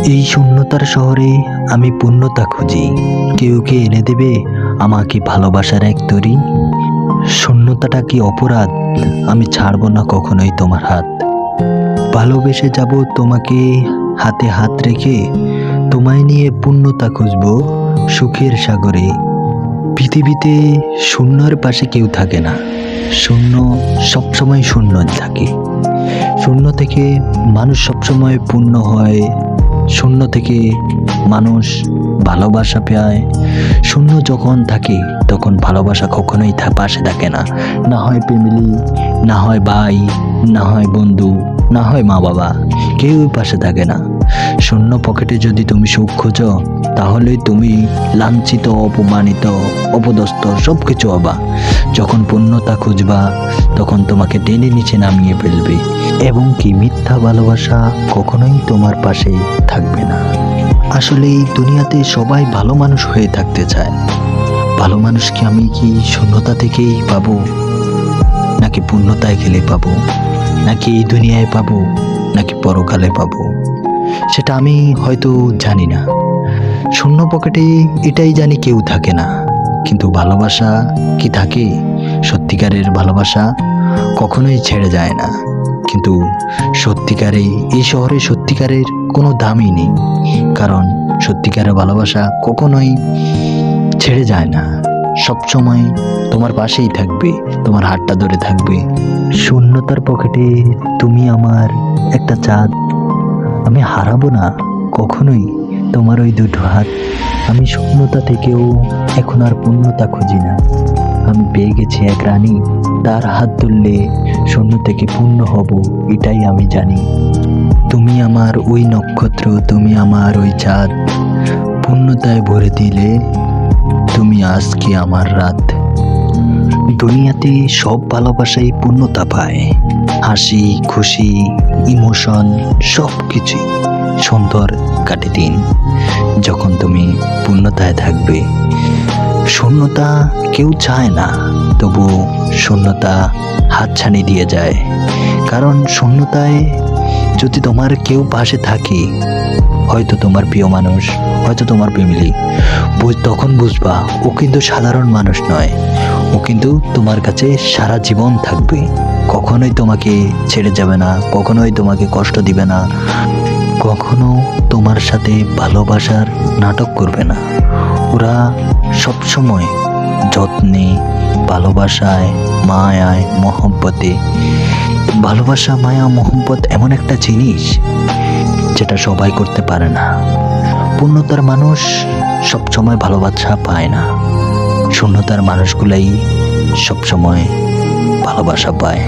এই শূন্যতার শহরে আমি পূর্ণতা খুঁজি। কেউ কি এনে দেবে আমাকে ভালোবাসার এক তরি? শূন্যতাটা কি অপরাধ? আমি ছাড়বো না কখনোই তোমার হাত। ভালোবেসে যাব তোমাকে হাতে হাত রেখে, তোমায় নিয়ে পূর্ণতা খুঁজবো সুখের সাগরে। পৃথিবীতে শূন্যর পাশে কেউ থাকে না, শূন্য সবসময় শূন্য থাকে। শূন্য থেকে মানুষ সবসময় পূর্ণ হয়, শূন্য থেকে মানুষ ভালোবাসা পায়। শূন্য যখন থাকে তখন ভালোবাসা কখনোই পাশে থাকে না। না হয় ফ্যামিলি, না হয় ভাই, না হয় বন্ধু, না হয় মা বাবা, কেউই পাশে থাকে না। শূন্য পকেটে যদি তুমি সুখ খোঁজো, তাহলে তুমি লাঞ্ছিত, অপমানিত, অপদস্থ সব কিছু হবা। যখন পূর্ণতা খুঁজবা, তখন তোমাকে টেনে নিচে নামিয়ে ফেলবে, এবং কি মিথ্যা ভালোবাসা কখনোই তোমার পাশে থাকবে না। আসলে এই দুনিয়াতে সবাই ভালো মানুষ হয়ে থাকতে চায়। ভালো মানুষকে আমি কি শূন্যতা থেকেই পাবো, নাকি পূর্ণতায় গেলে পাবো, নাকি এই দুনিয়ায় পাবো, নাকি পরকালে পাবো, সেটা আমি হয়তো জানি না। শূন্য পকেটে এটাই জানি কেউ থাকে না, কিন্তু ভালোবাসা কি থাকে? সত্যিকারের ভালোবাসা কখনোই ছেড়ে যায় না। কিন্তু সত্যিকারে এই শহরে সত্যিকারের কোনো দামই নেই, কারণ সত্যিকারের ভালোবাসা কখনোই ছেড়ে যায় না। সবসময় তোমার পাশেই থাকবে, তোমার হাতটা ধরে থাকবে। শূন্যতার পকেটে তুমি আমার একটা চাঁদ। আমি হারাবো না কখনোই তোমার ওই দুটো হাত। আমি শূন্যতা থেকেও এখন আর পূর্ণতা খুঁজি না। আমি পেয়ে গেছি এক রানী, তার হাত ধরলে শূন্য থেকে পূর্ণ হব, এটাই আমি জানি। তুমি আমার ওই নক্ষত্র, তুমি আমার ওই চাঁদ, পূর্ণতায় ভরে দিলে তুমি আজকে আমার রাত। দুনিয়াতে সব ভালোবাসাই পূর্ণতা পায়। হাসি, খুশি, ইমোশন সব কিছুই সুন্দর কাটে দিন যখন তুমি পূর্ণতায় থাকবে। শূন্যতা কেউ চায় না, তবু শূন্যতা হাতছানি দিয়ে যায়। কারণ শূন্যতায় যদি তোমার কেউ পাশে থাকে, হয়তো তোমার প্রিয় মানুষ, হয়তো তোমার ফ্যামিলি, তখন বুঝবা ও কিন্তু সাধারণ মানুষ নয়। ও কিন্তু তোমার কাছে সারা জীবন থাকবে, কখনোই তোমাকে ছেড়ে যাবে না, কখনোই তোমাকে কষ্ট দিবে না, কখনো তোমার সাথে ভালোবাসার নাটক করবে না। ওরা সবসময় যত্নে, ভালোবাসায়, মায়ায়, মহব্বতে। ভালোবাসা, মায়া, মহব্বত এমন একটা জিনিস যেটা সবাই করতে পারে না। পূর্ণতার মানুষ সবসময় ভালোবাসা পায় না, শূন্যতার মানুষগুলাই সবসময় ভালোবাসা পায়।